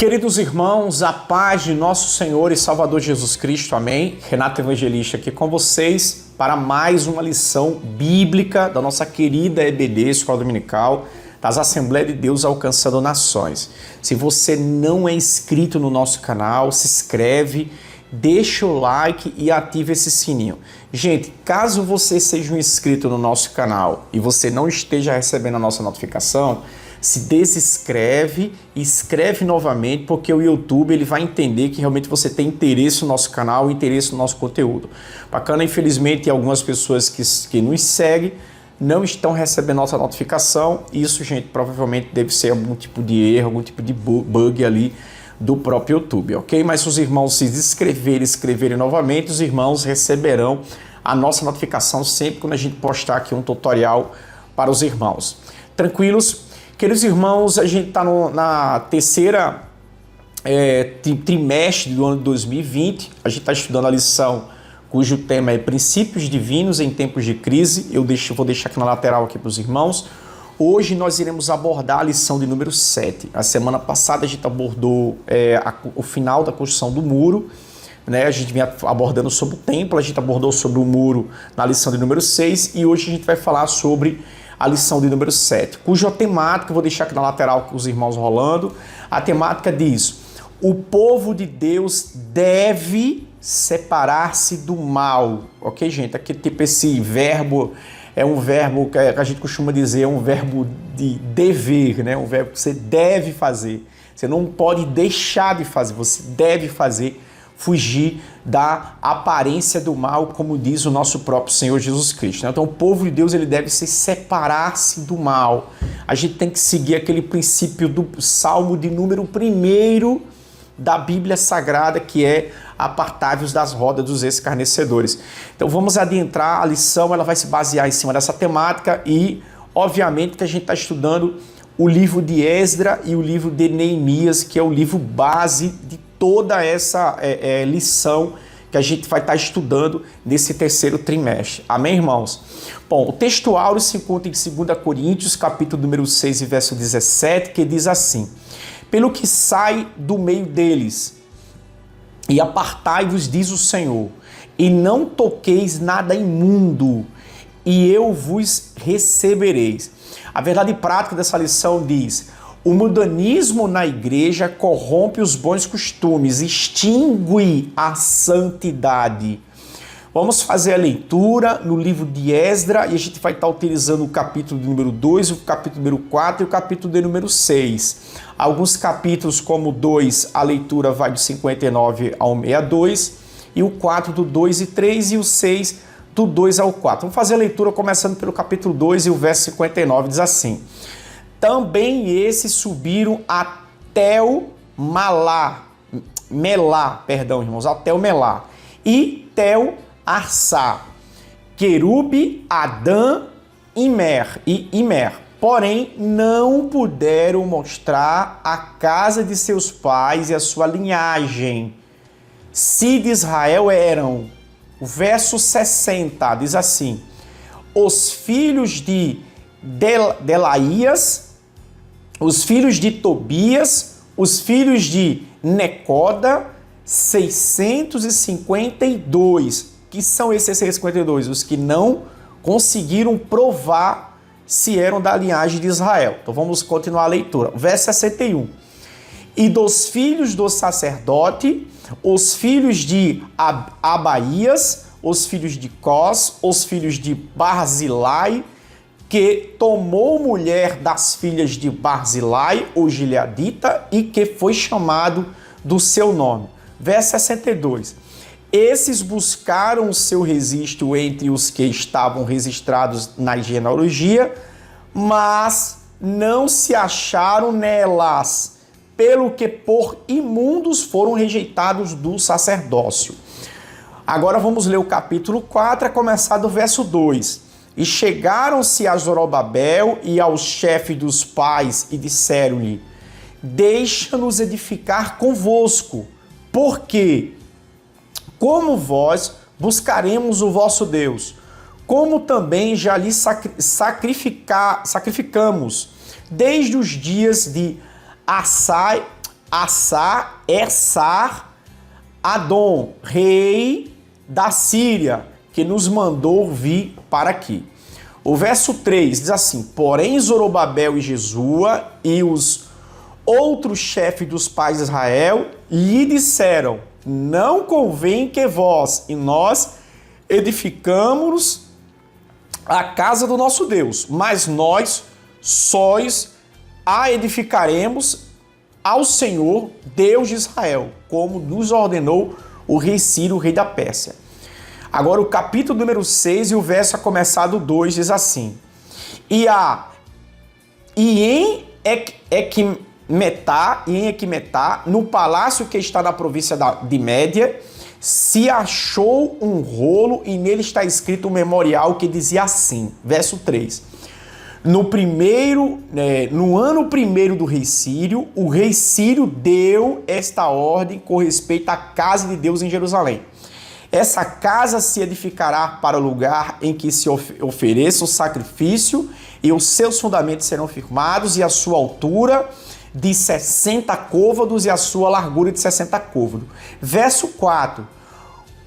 Queridos irmãos, a paz de nosso Senhor e Salvador Jesus Cristo, amém? Renato Evangelista aqui com vocês para mais uma lição bíblica da nossa querida EBD, Escola Dominical, das Assembleias de Deus Alcançando Nações. Se você não é inscrito no nosso canal, se inscreve, deixa o like e ativa esse sininho. Gente, caso você seja um inscrito no nosso canal e você não esteja recebendo a nossa notificação, se desinscreve e inscreve novamente, porque o YouTube ele vai entender que realmente você tem interesse no nosso canal, interesse no nosso conteúdo. Bacana, infelizmente, algumas pessoas que nos seguem não estão recebendo nossa notificação. Isso, gente, provavelmente deve ser algum tipo de erro, algum tipo de bug ali do próprio YouTube, ok? Mas se os irmãos se inscreverem e escreverem novamente, os irmãos receberão a nossa notificação sempre quando a gente postar aqui um tutorial para os irmãos. Tranquilos? Queridos irmãos, a gente está na terceira trimestre do ano de 2020. A gente está estudando a lição cujo tema é Princípios Divinos em Tempos de Crise. Vou deixar aqui na lateral aqui para os irmãos. Hoje nós iremos abordar a lição de número 7. A semana passada a gente abordou o final da construção do muro, né? A gente vinha abordando sobre o templo, a gente abordou sobre o muro na lição de número 6 e hoje a gente vai falar sobre a lição de número 7, cuja temática, vou deixar aqui na lateral com os irmãos rolando, a temática diz: o povo de Deus deve separar-se do mal, ok, gente? Aqui tipo esse verbo, é um verbo que a gente costuma dizer, é um verbo de dever, né? Um verbo que você deve fazer, você não pode deixar de fazer, você deve fazer, fugir da aparência do mal, como diz o nosso próprio Senhor Jesus Cristo. Então o povo de Deus ele deve separar-se do mal. A gente tem que seguir aquele princípio do Salmo de número 1 da Bíblia Sagrada, que é apartai-vos das rodas dos escarnecedores. Então vamos adentrar a lição, ela vai se basear em cima dessa temática e, obviamente, que a gente está estudando o livro de Esdra e o livro de Neemias, que é o livro base de toda essa lição que a gente vai estar estudando nesse terceiro trimestre. Amém, irmãos? Bom, o texto áureo se encontra em 2 Coríntios, capítulo número 6 e verso 17, que diz assim: pelo que sai do meio deles, e apartai-vos, diz o Senhor, e não toqueis nada imundo, e eu vos recebereis. A verdade prática dessa lição diz: o mundanismo na igreja corrompe os bons costumes, extingue a santidade. Vamos fazer a leitura no livro de Esdra e a gente vai estar utilizando o capítulo número 2, o capítulo número 4 e o capítulo de número 6. Alguns capítulos, como o 2, a leitura vai do 59 ao 62, e o 4 do 2 e 3 e o 6 do 2 ao 4. Vamos fazer a leitura começando pelo capítulo 2 e o verso 59 diz assim: também esses subiram até o Melá, e Tel Arsá, Querube, Adã e Imer. Porém, não puderam mostrar a casa de seus pais e a sua linhagem. Se de Israel eram. O verso 60 diz assim: os filhos de Delaías, os filhos de Tobias, os filhos de Necoda, 652. Que são esses 652? Os que não conseguiram provar se eram da linhagem de Israel. Então vamos continuar a leitura. Verso 61. E dos filhos do sacerdote, os filhos de Abaías, os filhos de Cós, os filhos de Barzilai, que tomou mulher das filhas de Barzilai, o gileadita, e que foi chamado do seu nome. Verso 62. Esses buscaram o seu registro entre os que estavam registrados na genealogia, mas não se acharam nelas, pelo que por imundos foram rejeitados do sacerdócio. Agora vamos ler o capítulo 4, a começar do verso 2. E chegaram-se a Zorobabel e ao chefe dos pais e disseram-lhe: deixa-nos edificar convosco, porque como vós buscaremos o vosso Deus, como também já lhe sacrificamos desde os dias de Assai, Esar Adom, rei da Síria, que nos mandou vir para aqui. O verso 3 diz assim: porém Zorobabel e Jesua e os outros chefes dos pais de Israel lhe disseram: não convém que vós e nós edificamos a casa do nosso Deus, mas nós sóis a edificaremos ao Senhor, Deus de Israel, como nos ordenou o rei Ciro, o rei da Pérsia. Agora o capítulo número 6 e o verso a começar do 2 diz assim: e em Equimetá, no palácio que está na província de Média, se achou um rolo e nele está escrito um memorial que dizia assim, verso 3: no ano primeiro do rei Sírio, o rei Sírio deu esta ordem com respeito à casa de Deus em Jerusalém. Essa casa se edificará para o lugar em que se ofereça o sacrifício, e os seus fundamentos serão firmados, e a sua altura de 60 côvados e a sua largura de 60 côvados. Verso 4: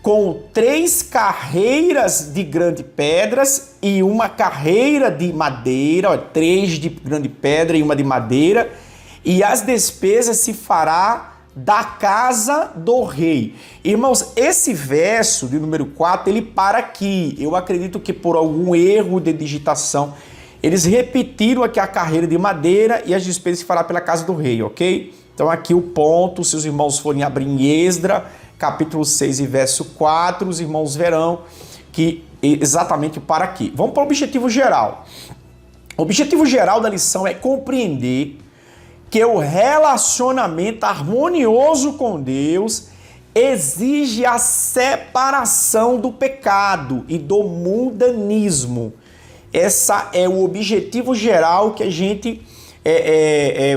com 3 carreiras de grandes pedras e uma carreira de madeira, 3 de grande pedra e uma de madeira, e as despesas se fará da casa do rei. Irmãos, esse verso de número 4, ele para aqui. Eu acredito que por algum erro de digitação, eles repetiram aqui a carreira de madeira e as despesas se fará pela casa do rei, ok? Então aqui o ponto, se os irmãos forem abrir em Esdra, capítulo 6 e verso 4, os irmãos verão que exatamente para aqui. Vamos para o objetivo geral. O objetivo geral da lição é compreender que o relacionamento harmonioso com Deus exige a separação do pecado e do mundanismo. Esse é o objetivo geral que a gente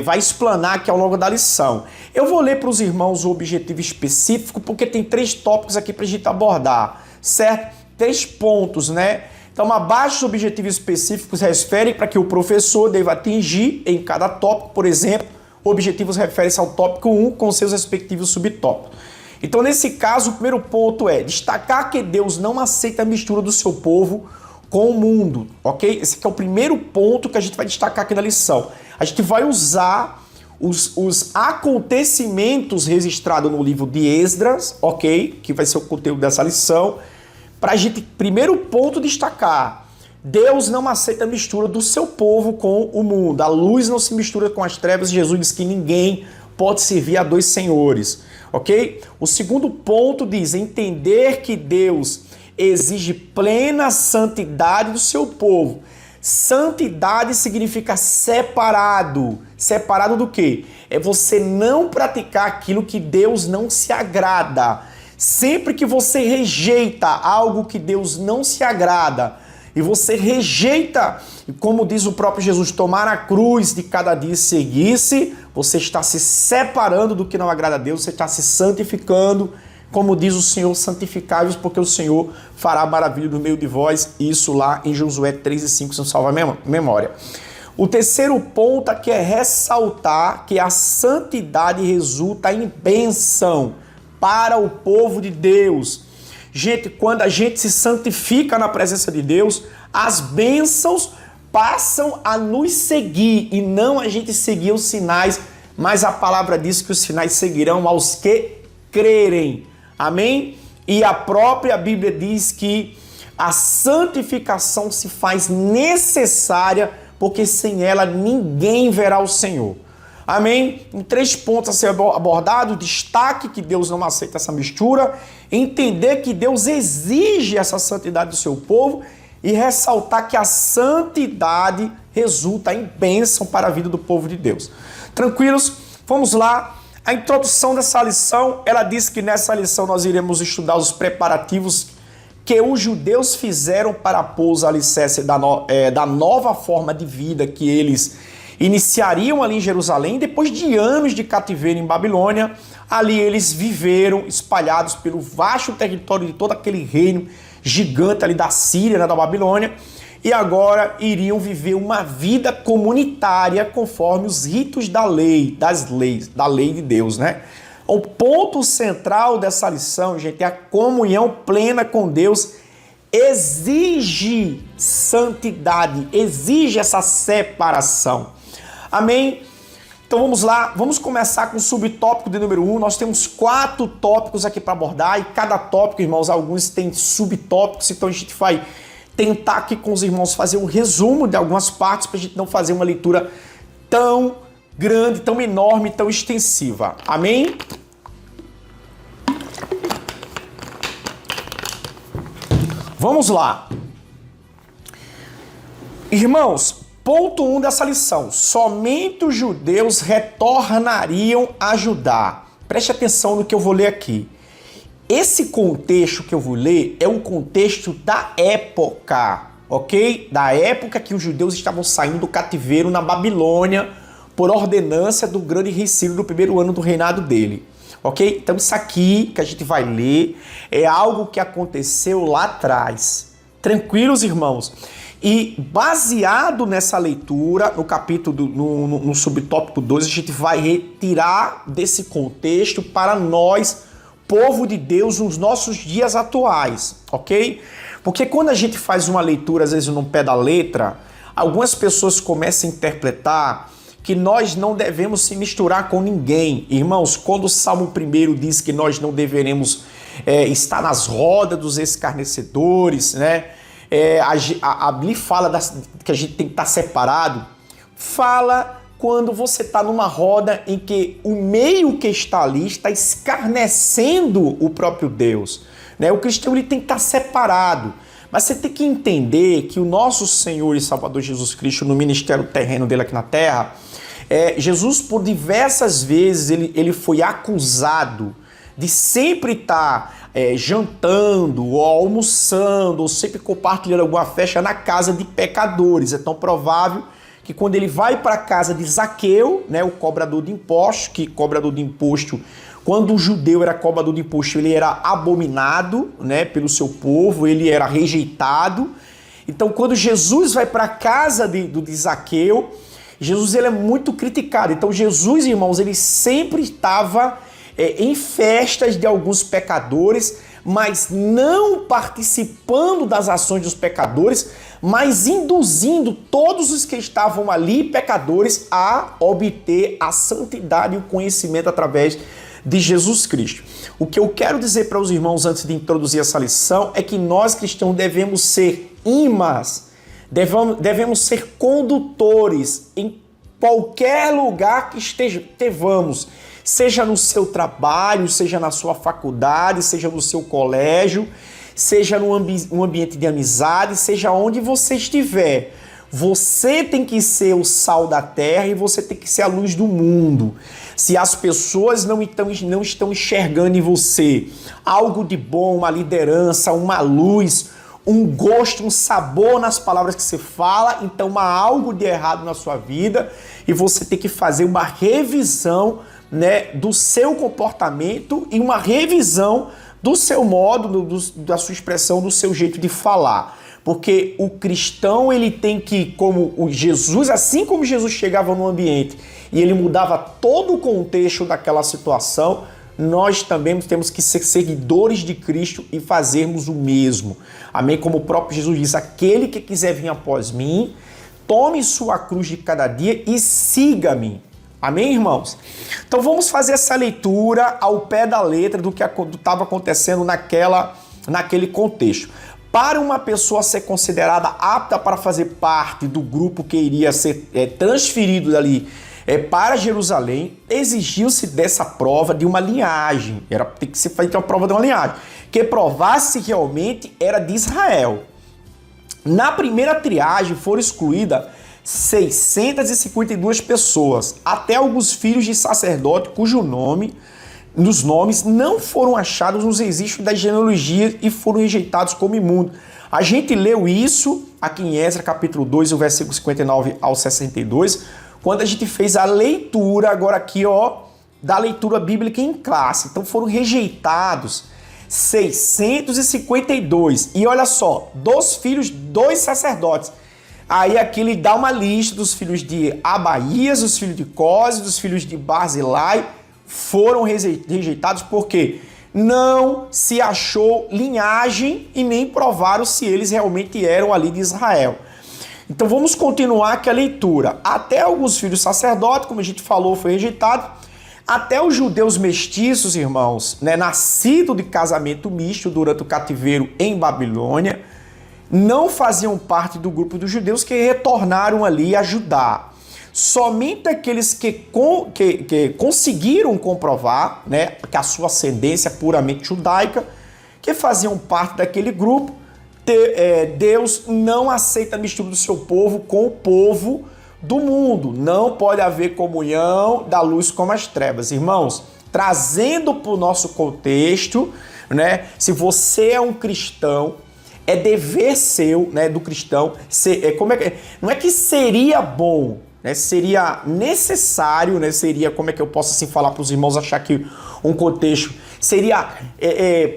vai explanar aqui ao longo da lição. Eu vou ler para os irmãos o objetivo específico, porque tem 3 tópicos aqui para a gente abordar, certo? 3 pontos, né? Então, abaixo dos objetivos específicos refere para que o professor deva atingir em cada tópico. Por exemplo, objetivos referem-se ao tópico 1 com seus respectivos subtópicos. Então, nesse caso, o primeiro ponto é destacar que Deus não aceita a mistura do seu povo com o mundo, ok? Esse aqui é o primeiro ponto que a gente vai destacar aqui na lição. A gente vai usar os acontecimentos registrados no livro de Esdras, ok? Que vai ser o conteúdo dessa lição. Para a gente, primeiro ponto, destacar: Deus não aceita a mistura do seu povo com o mundo. A luz não se mistura com as trevas. Jesus diz que ninguém pode servir a 2 senhores, ok? O segundo ponto diz entender que Deus exige plena santidade do seu povo. Santidade significa separado. Separado do quê? É você não praticar aquilo que Deus não se agrada. Sempre que você rejeita algo que Deus não se agrada, e você rejeita, como diz o próprio Jesus, tomar a cruz de cada dia e seguir-se, você está se separando do que não agrada a Deus, você está se santificando. Como diz o Senhor, santificai-vos, porque o Senhor fará maravilha no meio de vós. Isso lá em Josué 3 e 5, se não salva a memória. O terceiro ponto aqui é ressaltar que a santidade resulta em bênção para o povo de Deus. Gente, quando a gente se santifica na presença de Deus, as bênçãos passam a nos seguir e não a gente seguir os sinais, mas a palavra diz que os sinais seguirão aos que crerem. Amém? E a própria Bíblia diz que a santificação se faz necessária, porque sem ela ninguém verá o Senhor. Amém? Em 3 pontos a ser abordado: destaque que Deus não aceita essa mistura, entender que Deus exige essa santidade do seu povo e ressaltar que a santidade resulta em bênção para a vida do povo de Deus. Tranquilos? Vamos lá. A introdução dessa lição, ela diz que nessa lição nós iremos estudar os preparativos que os judeus fizeram para pôr os alicerces da nova forma de vida que eles iniciariam ali em Jerusalém. Depois de anos de cativeiro em Babilônia, ali eles viveram espalhados pelo vasto território de todo aquele reino gigante ali da Síria, né, da Babilônia. e agora iriam viver uma vida comunitária conforme os ritos da lei, da lei de Deus, né? O ponto central dessa lição, gente, é a comunhão plena com Deus. Exige santidade, exige essa separação. Amém? Então vamos lá, vamos começar com o subtópico de número 1. Nós temos 4 tópicos aqui para abordar e cada tópico, irmãos, alguns têm subtópicos, então a gente vai tentar aqui com os irmãos fazer um resumo de algumas partes para a gente não fazer uma leitura tão grande, tão enorme, tão extensiva. Amém? Vamos lá. Irmãos, ponto 1 dessa lição. Somente os judeus retornariam a Judá. Preste atenção no que eu vou ler aqui. Esse contexto que eu vou ler é um contexto da época, ok? Da época que os judeus estavam saindo do cativeiro na Babilônia por ordenança do grande rei Ciro do primeiro ano do reinado dele. Ok? Então isso aqui que a gente vai ler é algo que aconteceu lá atrás. Tranquilos, irmãos? E baseado nessa leitura, no capítulo, no subtópico 2, a gente vai retirar desse contexto para nós, povo de Deus, nos nossos dias atuais, ok? Porque quando a gente faz uma leitura, às vezes no pé da letra, algumas pessoas começam a interpretar que nós não devemos se misturar com ninguém. Irmãos, quando o Salmo 1 diz que nós não deveremos estar nas rodas dos escarnecedores, né? A Bíblia fala que a gente tem que estar separado. Fala quando você está numa roda em que o meio que está ali está escarnecendo o próprio Deus, né? O cristão ele tem que estar separado. Mas você tem que entender que o nosso Senhor e Salvador Jesus Cristo, no ministério terreno dele aqui na terra, Jesus por diversas vezes ele foi acusado de sempre estar jantando, ou almoçando, ou sempre compartilhando alguma festa na casa de pecadores. É tão provável que quando ele vai para a casa de Zaqueu, né, o cobrador de impostos, quando o judeu era cobrador de imposto, ele era abominado, né, pelo seu povo, ele era rejeitado. Então, quando Jesus vai para a casa de Zaqueu, Jesus ele é muito criticado. Então, Jesus, irmãos, ele sempre estava em festas de alguns pecadores, mas não participando das ações dos pecadores, mas induzindo todos os que estavam ali, pecadores, a obter a santidade e o conhecimento através de Jesus Cristo. O que eu quero dizer para os irmãos antes de introduzir essa lição é que nós cristãos devemos ser imãs, devemos ser condutores em qualquer lugar que estejamos, seja no seu trabalho, seja na sua faculdade, seja no seu colégio, seja no ambiente de amizade, seja onde você estiver. Você tem que ser o sal da terra e você tem que ser a luz do mundo. Se as pessoas não estão enxergando em você algo de bom, uma liderança, uma luz, um gosto, um sabor nas palavras que você fala, então há algo de errado na sua vida e você tem que fazer uma revisão, né, do seu comportamento e uma revisão do seu modo, da sua expressão, do seu jeito de falar. Porque o cristão, ele tem que, como o Jesus, assim como Jesus chegava no ambiente e ele mudava todo o contexto daquela situação, nós também temos que ser seguidores de Cristo e fazermos o mesmo. Amém? Como o próprio Jesus diz, aquele que quiser vir após mim, tome sua cruz de cada dia e siga-me. Amém, irmãos? Então vamos fazer essa leitura ao pé da letra do que estava acontecendo naquele contexto. Para uma pessoa ser considerada apta para fazer parte do grupo que iria ser transferido dali para Jerusalém, exigiu-se dessa prova de uma linhagem. Tem que ser feita uma prova de uma linhagem, que provasse que realmente era de Israel. Na primeira triagem foram excluídas 652 pessoas, até alguns filhos de sacerdote nos nomes não foram achados nos registros das genealogias e foram rejeitados como imundos. A gente leu isso aqui em Esdras, capítulo 2, o versículo 59 ao 62, quando a gente fez a leitura, agora aqui, da leitura bíblica em classe. Então foram rejeitados 652. E olha só, dos filhos, 2 sacerdotes. Aí aqui ele dá uma lista dos filhos de Abaías, dos filhos de Cose, dos filhos de Barzilai, foram rejeitados porque não se achou linhagem e nem provaram se eles realmente eram ali de Israel. Então vamos continuar aqui a leitura. Até alguns filhos sacerdotes, como a gente falou, foi rejeitado. Até os judeus mestiços, irmãos, né, nascido de casamento misto durante o cativeiro em Babilônia, não faziam parte do grupo dos judeus que retornaram ali a Judá. Somente aqueles que conseguiram comprovar, né, que a sua ascendência é puramente judaica, que faziam parte daquele grupo, Deus não aceita a mistura do seu povo com o povo do mundo. Não pode haver comunhão da luz com as trevas. Irmãos, trazendo para o nosso contexto, né, se você é um cristão, é dever seu, né, do cristão, não é que seria bom, né, seria necessário, né, seria, como é que eu posso assim falar para os irmãos achar que um contexto seria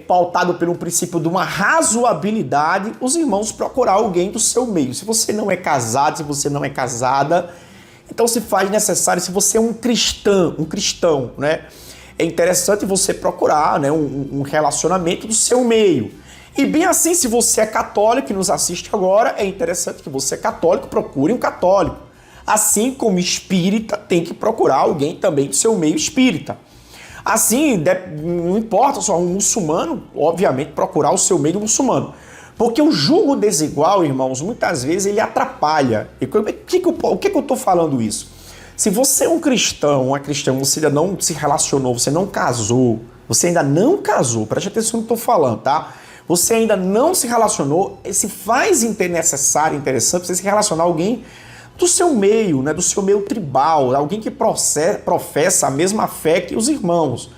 pautado pelo princípio de uma razoabilidade, os irmãos procurar alguém do seu meio. Se você não é casado, se você não é casada, então se faz necessário, se você é um cristão, né, é interessante você procurar, né, um relacionamento do seu meio. E bem assim, se você é católico e nos assiste agora, é interessante que você é católico, procure um católico. Assim como espírita, tem que procurar alguém também do seu meio espírita. Assim, não importa só um muçulmano, obviamente, procurar o seu meio muçulmano. Porque o julgo desigual, irmãos, muitas vezes ele atrapalha. E o que eu estou falando isso? Se você é um cristão, uma cristã, você ainda não se relacionou, você não casou, preste atenção no que eu estou falando, tá? Você ainda não se relacionou, se faz necessário, interessante, você se relacionar a alguém do seu meio, né, do seu meio tribal, alguém que professa a mesma fé que os irmãos.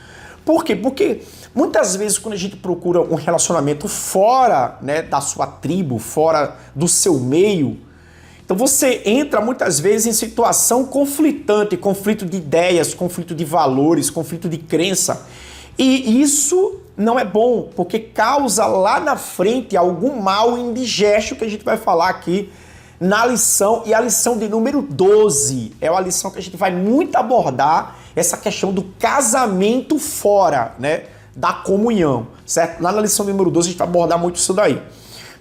Por quê? Porque muitas vezes quando a gente procura um relacionamento fora, né, da sua tribo, fora do seu meio, então você entra muitas vezes em situação conflitante, conflito de ideias, conflito de valores, conflito de crença. E isso não é bom, porque causa lá na frente algum mal indigesto que a gente vai falar aqui na lição, e a lição de número 12 é uma lição que a gente vai muito abordar essa questão do casamento fora, né, da comunhão, certo? Lá na lição número 12 a gente vai abordar muito isso daí.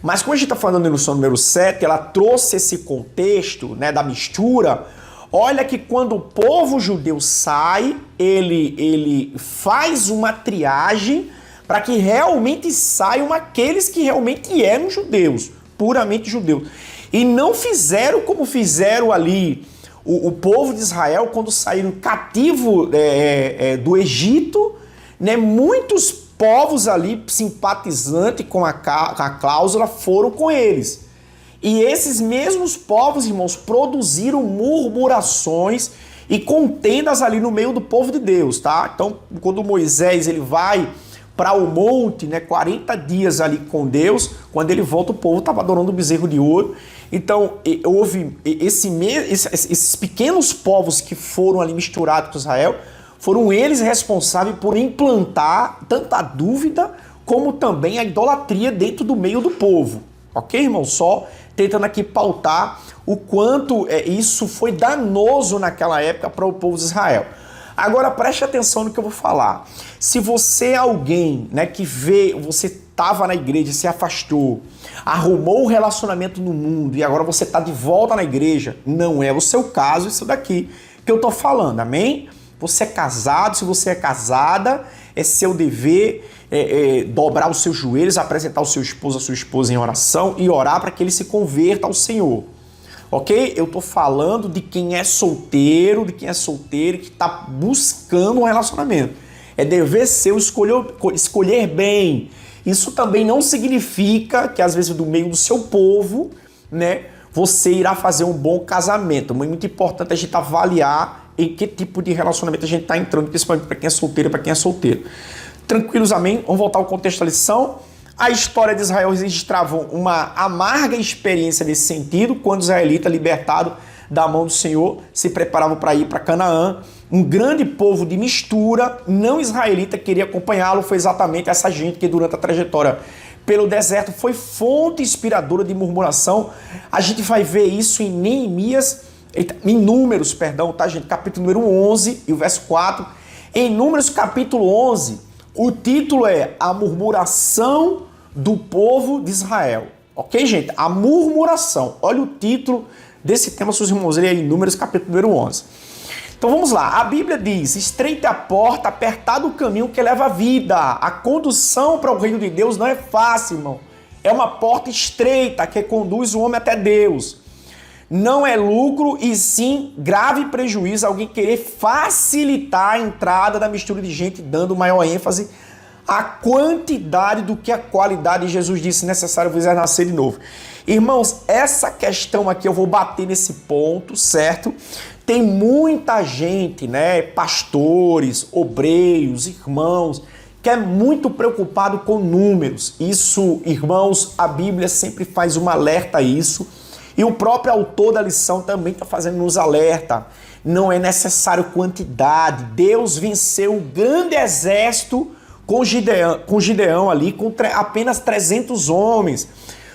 Mas como a gente está falando na lição número 7, ela trouxe esse contexto, né, da mistura. Olha que quando o povo judeu sai, ele faz uma triagem para que realmente saiam aqueles que realmente eram judeus, puramente judeus. E não fizeram como fizeram ali o povo de Israel quando saíram cativo do Egito, né? Muitos povos ali simpatizantes com a cláusula foram com eles. E esses mesmos povos, irmãos, produziram murmurações e contendas ali no meio do povo de Deus, tá? Então, quando Moisés ele vai para o monte, né, 40 dias ali com Deus, quando ele volta o povo estava adorando o bezerro de ouro. Então, houve esses pequenos povos que foram ali misturados com Israel, foram eles responsáveis por implantar tanta dúvida como também a idolatria dentro do meio do povo. Ok, irmão? Só tentando aqui pautar o quanto isso foi danoso naquela época para o povo de Israel. Agora preste atenção no que eu vou falar. Se você é alguém, né, que você estava na igreja, se afastou, arrumou um relacionamento no mundo e agora você está de volta na igreja, não é o seu caso isso daqui que eu estou falando, amém? Você é casado, se você é casada, é seu dever dobrar os seus joelhos, apresentar o seu esposo, a sua esposa em oração e orar para que ele se converta ao Senhor. Ok? Eu tô falando de quem é solteiro, e que está buscando um relacionamento. É dever seu escolher bem. Isso também não significa que às vezes do meio do seu povo, né, você irá fazer um bom casamento. Mas é muito importante a gente avaliar em que tipo de relacionamento a gente está entrando, principalmente para quem é solteiro e para quem é solteiro. Tranquilos, amém? Vamos voltar ao contexto da lição. A história de Israel registrava uma amarga experiência nesse sentido, quando os israelitas, libertados da mão do Senhor, se preparavam para ir para Canaã. Um grande povo de mistura, não israelita, queria acompanhá-lo. Foi exatamente essa gente que durante a trajetória pelo deserto foi fonte inspiradora de murmuração. A gente vai ver isso em em Números, tá, gente? Capítulo número 11 e o verso 4. Em Números, capítulo 11, o título é A Murmuração do Povo de Israel. Ok, gente? A murmuração. Olha o título desse tema, seus irmãos, ele é em Números, capítulo número 11. Então vamos lá. A Bíblia diz: estreita a porta, apertado o caminho que leva à vida. A condução para o reino de Deus não é fácil, irmão. É uma porta estreita que conduz o homem até Deus. Não é lucro e sim grave prejuízo alguém querer facilitar a entrada da mistura de gente, dando maior ênfase à quantidade do que a qualidade. Jesus disse: necessário vos é nascer de novo. Irmãos, essa questão aqui eu vou bater nesse ponto, certo? Tem muita gente, né, pastores, obreiros, irmãos, que é muito preocupado com números. Isso, irmãos, a Bíblia sempre faz um alerta a isso. E o próprio autor da lição também está fazendo nos alerta. Não é necessário quantidade. Deus venceu o grande exército com Gideão ali, com apenas 300 homens.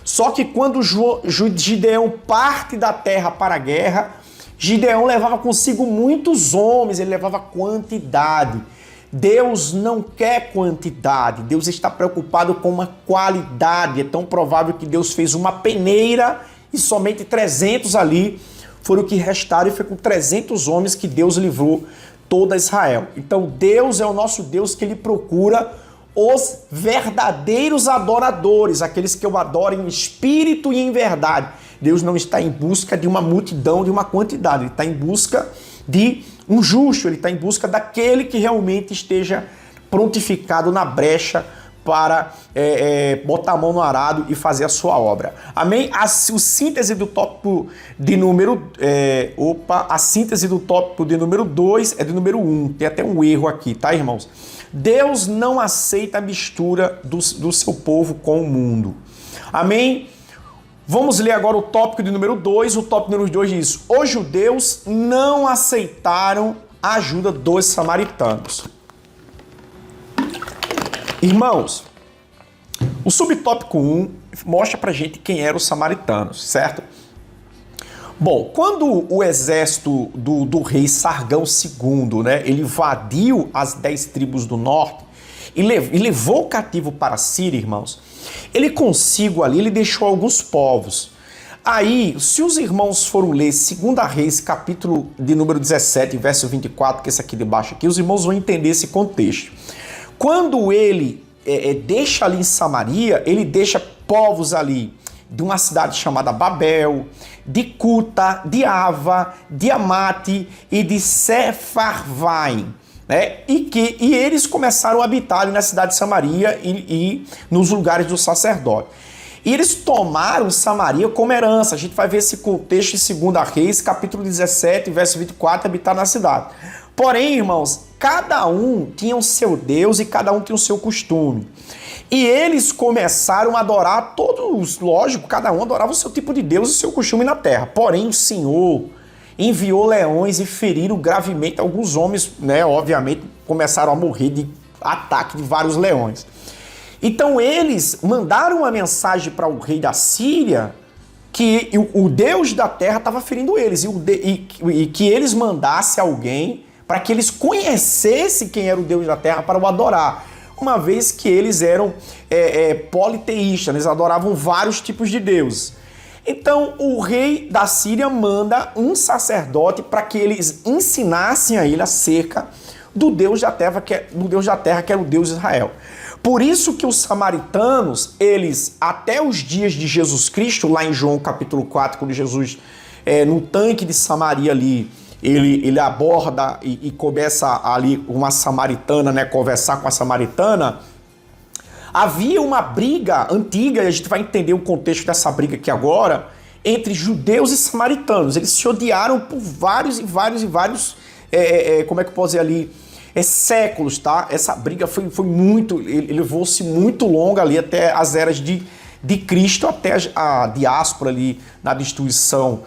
Só que quando Gideão parte da terra para a guerra, Gideão levava consigo muitos homens, ele levava quantidade. Deus não quer quantidade, Deus está preocupado com uma qualidade. É tão provável que Deus fez uma peneira e somente 300 ali foram o que restaram, e foi com 300 homens que Deus livrou toda Israel. Então Deus é o nosso Deus que ele procura os verdadeiros adoradores, aqueles que o adoram em espírito e em verdade. Deus não está em busca de uma multidão, de uma quantidade, ele está em busca de um justo, ele está em busca daquele que realmente esteja prontificado na brecha para botar a mão no arado e fazer a sua obra. Amém? A síntese do tópico de número... a síntese do tópico de número 2 é do número 1. Tem até um erro aqui, tá, irmãos? Deus não aceita a mistura do seu povo com o mundo. Amém? Vamos ler agora o tópico de número 2. O tópico de número 2 diz: os judeus não aceitaram a ajuda dos samaritanos. Irmãos, o subtópico 1 mostra pra gente quem eram os samaritanos, certo? Bom, quando o exército do rei Sargão II, né, ele invadiu as 10 tribos do norte e levou o cativo para a Síria, irmãos, ele consigo ali, ele deixou alguns povos. Aí, se os irmãos foram ler 2 Reis, capítulo de número 17, verso 24, que é esse aqui de baixo aqui, os irmãos vão entender esse contexto. Quando ele deixa ali em Samaria, ele deixa povos ali de uma cidade chamada Babel, de Cuta, de Ava, de Amate e de Sepharvaim, né? E eles começaram a habitar ali na cidade de Samaria e nos lugares do sacerdote. E eles tomaram Samaria como herança. A gente vai ver esse contexto em 2 Reis, capítulo 17, verso 24, habitar na cidade. Porém, irmãos, cada um tinha o seu Deus e cada um tinha o seu costume. E eles começaram a adorar todos, lógico, cada um adorava o seu tipo de Deus e o seu costume na terra. Porém, o Senhor enviou leões e feriram gravemente alguns homens, né? Obviamente, começaram a morrer de ataque de vários leões. Então, eles mandaram uma mensagem para o rei da Síria que o Deus da terra estava ferindo eles e que eles mandassem alguém para que eles conhecessem quem era o Deus da terra para o adorar, uma vez que eles eram politeístas, eles adoravam vários tipos de deuses. Então o rei da Síria manda um sacerdote para que eles ensinassem a ele acerca do Deus da terra, que era o Deus de Israel. Por isso que os samaritanos, eles, até os dias de Jesus Cristo, lá em João capítulo 4, quando Jesus, no tanque de Samaria ali, ele aborda e começa ali uma samaritana, né, conversar com a samaritana, havia uma briga antiga, e a gente vai entender o contexto dessa briga aqui agora, entre judeus e samaritanos. Eles se odiaram por vários, como é que eu posso dizer ali, séculos, tá? Essa briga foi muito, levou-se muito longa ali até as eras de Cristo, até a diáspora ali na destruição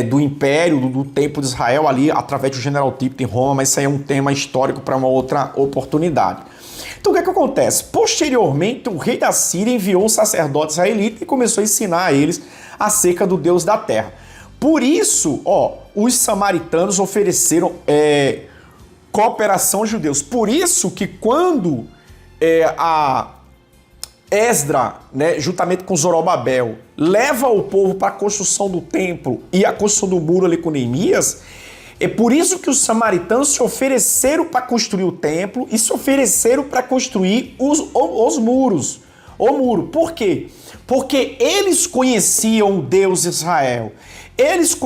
do Império, do tempo de Israel ali, através do general Tito em Roma, mas isso aí é um tema histórico para uma outra oportunidade. Então o que acontece? Posteriormente, o rei da Síria enviou um sacerdote israelita e começou a ensinar a eles acerca do Deus da terra. Por isso, os samaritanos ofereceram cooperação aos judeus. Por isso que quando a Esdra, né, juntamente com Zorobabel, leva o povo para a construção do templo e a construção do muro ali com Neemias, é por isso que os samaritanos se ofereceram para construir o templo e se ofereceram para construir os muros. O muro. Por quê? Porque eles conheciam o Deus Israel. Eles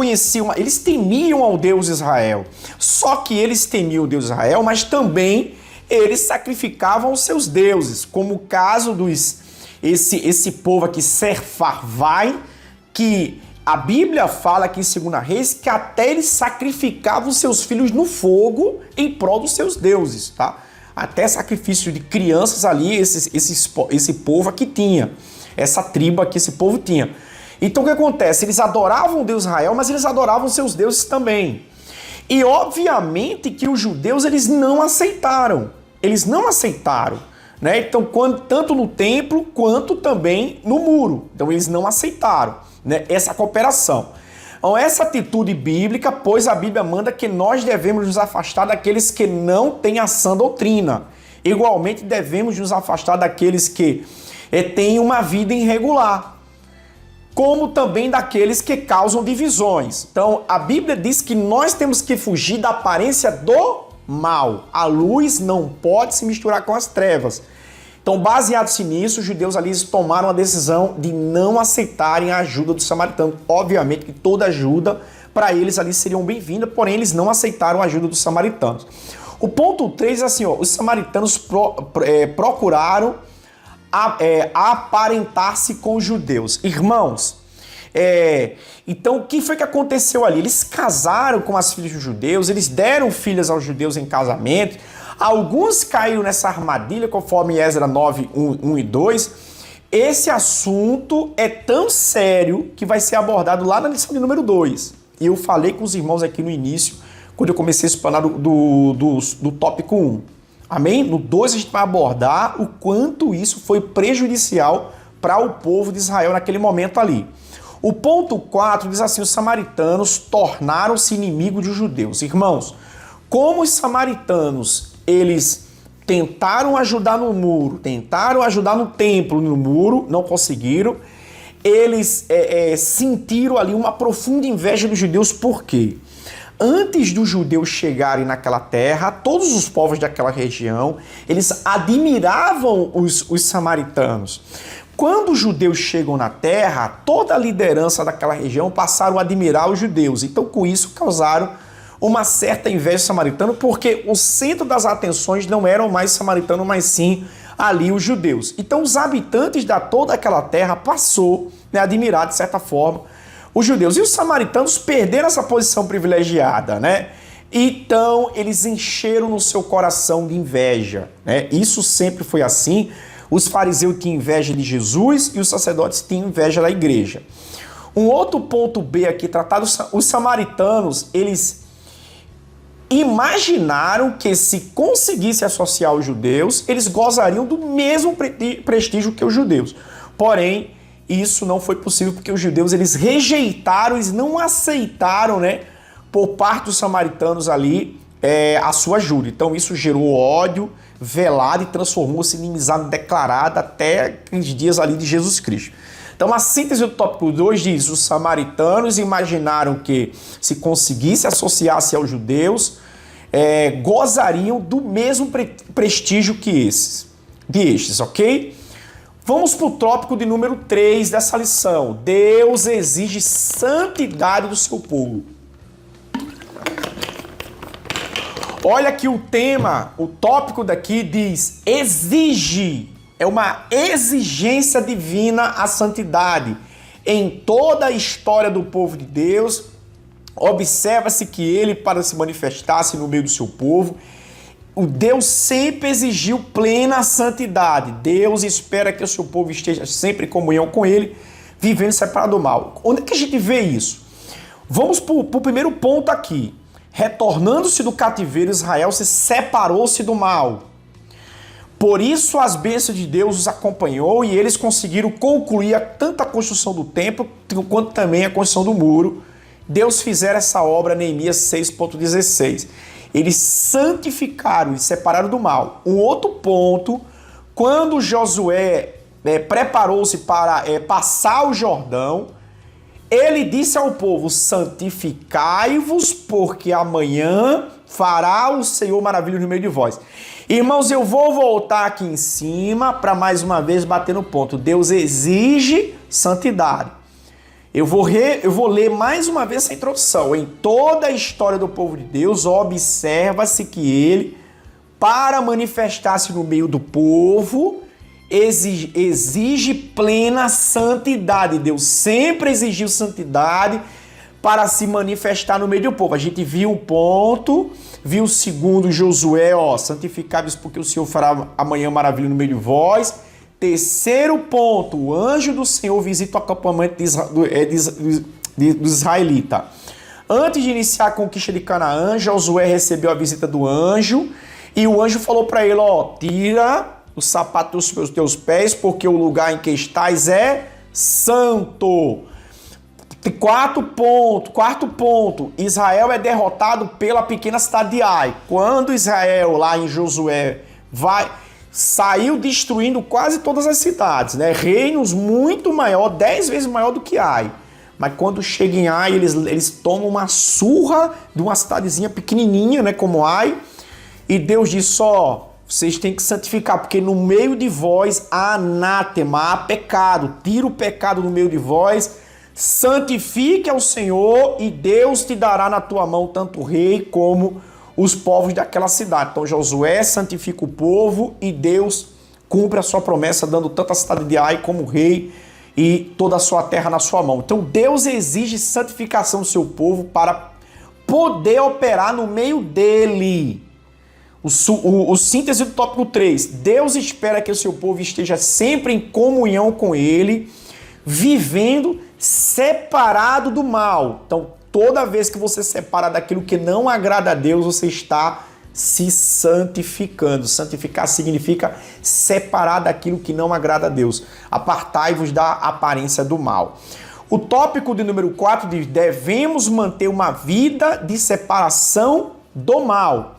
temiam ao Deus Israel. Só que eles temiam o Deus Israel, mas também eles sacrificavam os seus deuses, como o caso esse povo aqui, Sepharvaim, que a Bíblia fala aqui em 2 Reis que até eles sacrificavam seus filhos no fogo em prol dos seus deuses, tá? Até sacrifício de crianças ali, esse povo aqui tinha, essa tribo aqui, esse povo tinha. Então o que acontece? Eles adoravam o Deus Israel, mas eles adoravam seus deuses também. E obviamente que os judeus eles não aceitaram, né? Então tanto no templo quanto também no muro, então eles não aceitaram, né, essa cooperação. Então essa atitude bíblica, pois a Bíblia manda que nós devemos nos afastar daqueles que não têm a sã doutrina. Igualmente devemos nos afastar daqueles que têm uma vida irregular, como também daqueles que causam divisões. Então, a Bíblia diz que nós temos que fugir da aparência do mal. A luz não pode se misturar com as trevas. Então, baseado-se nisso, os judeus ali tomaram a decisão de não aceitarem a ajuda dos samaritanos. Obviamente que toda ajuda para eles ali seriam bem-vinda, porém eles não aceitaram a ajuda dos samaritanos. O ponto 3 é assim, os samaritanos procuraram aparentar-se com os judeus. Irmãos, então o que foi que aconteceu ali? Eles casaram com as filhas dos judeus, eles deram filhas aos judeus em casamento. Alguns caíram nessa armadilha, conforme Esdras 9, 1 e 2. Esse assunto é tão sério que vai ser abordado lá na lição de número 2. E eu falei com os irmãos aqui no início, quando eu comecei a explanar do tópico 1. Amém? No 2 a gente vai abordar o quanto isso foi prejudicial para o povo de Israel naquele momento ali. O ponto 4 diz assim, os samaritanos tornaram-se inimigos dos judeus. Irmãos, como os samaritanos, eles tentaram ajudar no muro, tentaram ajudar no templo, no muro, não conseguiram, eles sentiram ali uma profunda inveja dos judeus. Por quê? Antes dos judeus chegarem naquela terra, todos os povos daquela região, eles admiravam os samaritanos. Quando os judeus chegam na terra, toda a liderança daquela região passaram a admirar os judeus. Então, com isso, causaram uma certa inveja samaritana, porque o centro das atenções não eram mais samaritanos, mas sim ali os judeus. Então, os habitantes de toda aquela terra passou a admirar, de certa forma, os judeus. E os samaritanos perderam essa posição privilegiada, né? Então, eles encheram no seu coração de inveja, né? Isso sempre foi assim. Os fariseus tinham inveja de Jesus e os sacerdotes tinham inveja da igreja. Um outro ponto B aqui tratado, os samaritanos, eles imaginaram que se conseguisse associar aos judeus, eles gozariam do mesmo prestígio que os judeus. Porém, isso não foi possível porque os judeus eles rejeitaram, eles não aceitaram, né, por parte dos samaritanos ali a sua ajuda. Então isso gerou ódio velado e transformou-se em inimizade declarada até os dias ali de Jesus Cristo. Então a síntese do tópico 2 diz, os samaritanos imaginaram que se conseguisse associar-se aos judeus, gozariam do mesmo prestígio que estes, ok? Vamos para o tópico de número 3 dessa lição. Deus exige santidade do seu povo. Olha aqui o tema, o tópico daqui diz, exige. É uma exigência divina a santidade. Em toda a história do povo de Deus, observa-se que ele, para se manifestar-se no meio do seu povo, o Deus sempre exigiu plena santidade. Deus espera que o seu povo esteja sempre em comunhão com ele, vivendo separado do mal. Onde é que a gente vê isso? Vamos para o primeiro ponto aqui. Retornando-se do cativeiro, Israel se separou-se do mal. Por isso as bênçãos de Deus os acompanhou e eles conseguiram concluir tanto a construção do templo quanto também a construção do muro. Deus fizeram essa obra, Neemias 6,16. Eles santificaram e separaram do mal. Um outro ponto, quando Josué preparou-se para passar o Jordão, ele disse ao povo: santificai-vos, porque amanhã fará o Senhor maravilhas no meio de vós. Irmãos, eu vou voltar aqui em cima para mais uma vez bater no ponto. Deus exige santidade. Eu vou ler mais uma vez essa introdução. Em toda a história do povo de Deus, observa-se que ele, para manifestar-se no meio do povo, exige plena santidade. Deus sempre exigiu santidade para se manifestar no meio do povo. A gente viu o ponto, viu o segundo, Josué, santificai-vos porque o Senhor fará amanhã maravilha no meio de vós. Terceiro ponto, o anjo do Senhor visita o acampamento do israelita. Antes de iniciar a conquista de Canaã, Josué recebeu a visita do anjo e o anjo falou para ele: tira o sapato dos teus pés, porque o lugar em que estás é santo. Quarto ponto, Israel é derrotado pela pequena cidade de Ai. Quando Israel, lá em Josué, saiu destruindo quase todas as cidades, né? Reinos muito maior, 10 vezes maior do que Ai. Mas quando chega em Ai, eles tomam uma surra de uma cidadezinha pequenininha, né, como Ai. E Deus diz: vocês têm que santificar, porque no meio de vós há anátema, há pecado. Tira o pecado do meio de vós, santifique ao Senhor e Deus te dará na tua mão tanto o rei como os povos daquela cidade. Então Josué santifica o povo e Deus cumpre a sua promessa, dando tanto a cidade de Ai como o rei e toda a sua terra na sua mão. Então Deus exige santificação do seu povo para poder operar no meio dele. O síntese do tópico 3. Deus espera que o seu povo esteja sempre em comunhão com ele, vivendo separado do mal. Então, toda vez que você separa daquilo que não agrada a Deus, você está se santificando. Santificar significa separar daquilo que não agrada a Deus. Apartai-vos da aparência do mal. O tópico de número 4 diz: devemos manter uma vida de separação do mal.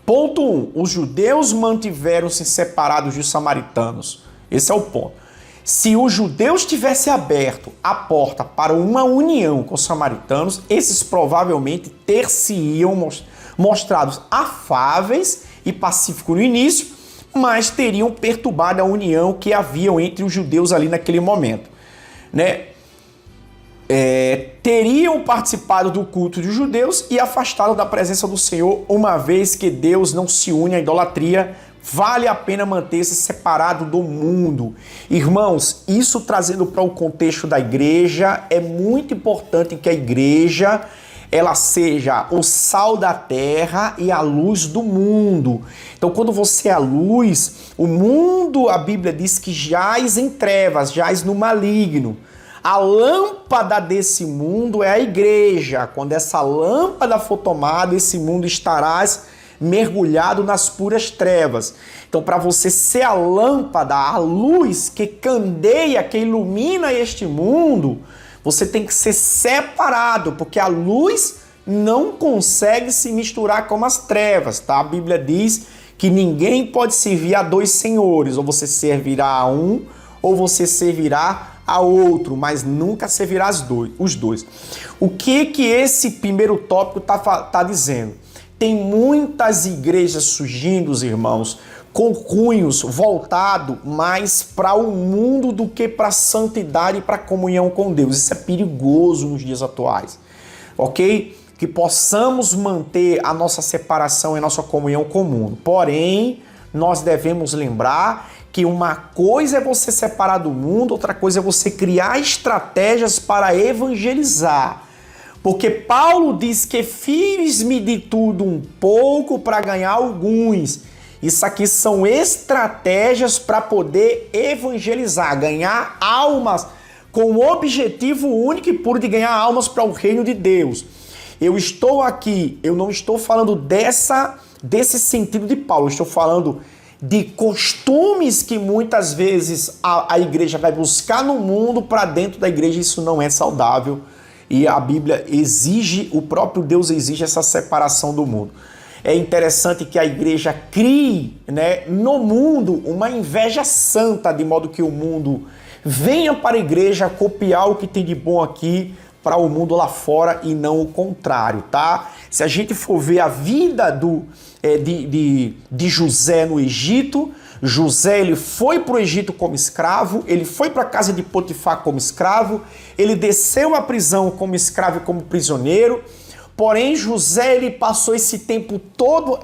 Ponto 1. Os judeus mantiveram-se separados dos samaritanos. Esse é o ponto. Se os judeus tivessem aberto a porta para uma união com os samaritanos, esses provavelmente ter-se-iam mostrados afáveis e pacíficos no início, mas teriam perturbado a união que havia entre os judeus ali naquele momento, né? Teriam participado do culto dos judeus e afastado da presença do Senhor, uma vez que Deus não se une à idolatria. Vale a pena manter-se separado do mundo. Irmãos, isso trazendo para o contexto da igreja, é muito importante que a igreja ela seja o sal da terra e a luz do mundo. Então, quando você é a luz, o mundo, a Bíblia diz que jaz em trevas, jaz no maligno. A lâmpada desse mundo é a igreja. Quando essa lâmpada for tomada, esse mundo estará mergulhado nas puras trevas. Então, para você ser a lâmpada, a luz que candeia, que ilumina este mundo, você tem que ser separado, porque a luz não consegue se misturar com as trevas, tá? A Bíblia diz que ninguém pode servir a dois senhores, ou você servirá a um, ou você servirá a outro, mas nunca servirá os dois. O que esse primeiro tópico tá dizendo? Tem muitas igrejas surgindo, irmãos, com cunhos voltado mais para o mundo do que para a santidade e para a comunhão com Deus. Isso é perigoso nos dias atuais, ok? Que possamos manter a nossa separação e a nossa comunhão com o mundo. Porém, nós devemos lembrar que uma coisa é você separar do mundo, outra coisa é você criar estratégias para evangelizar. Porque Paulo diz que fiz-me de tudo um pouco para ganhar alguns. Isso aqui são estratégias para poder evangelizar, ganhar almas com o objetivo único e puro de ganhar almas para o reino de Deus. Eu estou aqui, eu não estou falando desse sentido de Paulo, eu estou falando de costumes que muitas vezes a igreja vai buscar no mundo para dentro da igreja. Isso não é saudável e a Bíblia exige, o próprio Deus exige essa separação do mundo. É interessante que a igreja crie, né, no mundo uma inveja santa, de modo que o mundo venha para a igreja copiar o que tem de bom aqui para o mundo lá fora e não o contrário, tá? Se a gente for ver a vida de José no Egito, José ele foi para o Egito como escravo, ele foi para a casa de Potifar como escravo, ele desceu à prisão como escravo e como prisioneiro. Porém, José ele passou esse tempo todo,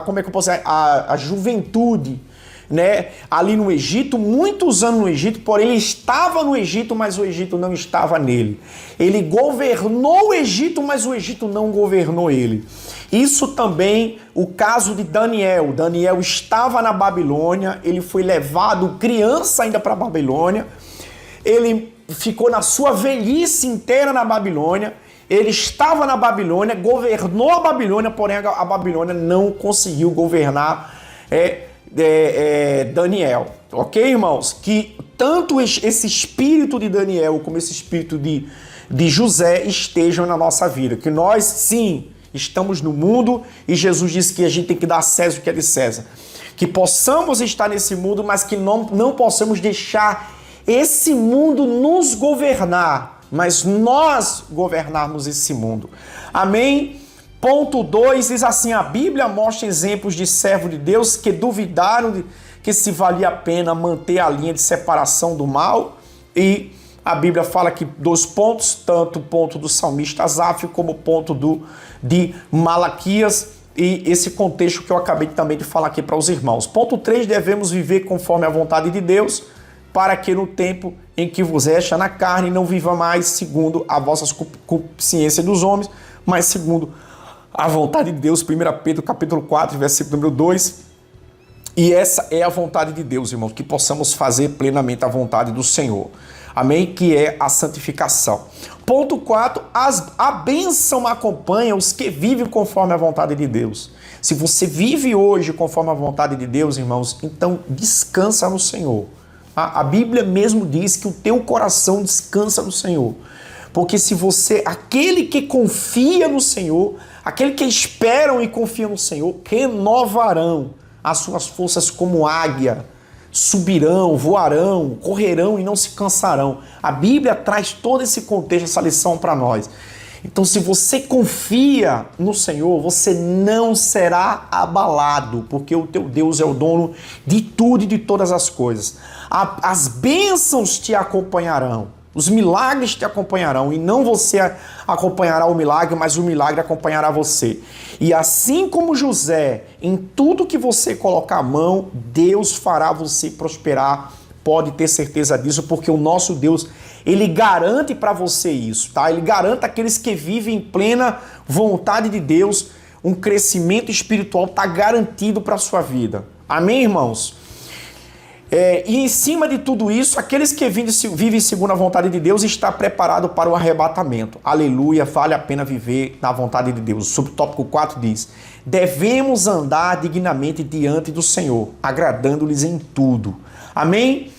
como é que eu posso dizer, a juventude, né, ali no Egito, muitos anos no Egito, porém ele estava no Egito, mas o Egito não estava nele. Ele governou o Egito, mas o Egito não governou ele. Isso também o caso de Daniel. Daniel estava na Babilônia, ele foi levado criança ainda para a Babilônia, ele ficou na sua velhice inteira na Babilônia, ele estava na Babilônia, governou a Babilônia, porém a Babilônia não conseguiu governar Daniel. Ok, irmãos? Que tanto esse espírito de Daniel como esse espírito de José estejam na nossa vida. Que nós, sim, estamos no mundo e Jesus disse que a gente tem que dar a César o que é de César. Que possamos estar nesse mundo, mas que não possamos deixar esse mundo nos governar, mas nós governarmos esse mundo. Amém? Ponto 2 diz assim: a Bíblia mostra exemplos de servos de Deus que duvidaram de que se valia a pena manter a linha de separação do mal. E a Bíblia fala que 2 pontos, tanto o ponto do salmista Asaf como o ponto de Malaquias, e esse contexto que eu acabei também de falar aqui para os irmãos. Ponto 3, devemos viver conforme a vontade de Deus, para que no tempo em que vos resta na carne não viva mais segundo a vossa consciência dos homens, mas segundo a vontade de Deus. 1 Pedro capítulo 4, versículo número 2. E essa é a vontade de Deus, irmãos, que possamos fazer plenamente a vontade do Senhor. Amém? Que é a santificação. Ponto 4, a bênção acompanha os que vivem conforme a vontade de Deus. Se você vive hoje conforme a vontade de Deus, irmãos, então descansa no Senhor. A Bíblia mesmo diz que o teu coração descansa no Senhor. Porque se você, aquele que confia no Senhor, aquele que esperam e confiam no Senhor, renovarão as suas forças como águia, subirão, voarão, correrão e não se cansarão. A Bíblia traz todo esse contexto, essa lição para nós. Então, se você confia no Senhor, você não será abalado, porque o teu Deus é o dono de tudo e de todas as coisas. As bênçãos te acompanharão, os milagres te acompanharão, e não você acompanhará o milagre, mas o milagre acompanhará você. E assim como José, em tudo que você colocar a mão, Deus fará você prosperar. Pode ter certeza disso, porque o nosso Deus, ele garante para você isso, tá? Ele garante aqueles que vivem em plena vontade de Deus, um crescimento espiritual está garantido para a sua vida. Amém, irmãos? E em cima de tudo isso, aqueles que vivem segundo a vontade de Deus está preparado para o arrebatamento. Aleluia, vale a pena viver na vontade de Deus. O subtópico 4 diz: devemos andar dignamente diante do Senhor, agradando-lhes em tudo. Amém?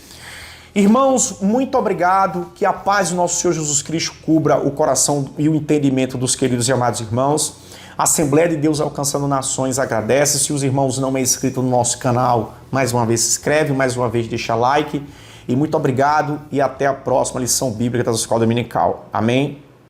Irmãos, muito obrigado. Que a paz do nosso Senhor Jesus Cristo cubra o coração e o entendimento dos queridos e amados irmãos. A Assembleia de Deus Alcançando Nações agradece. Se os irmãos não é inscrito no nosso canal, mais uma vez se inscreve, mais uma vez deixa like. E muito obrigado e até a próxima lição bíblica da Escola Dominical. Amém?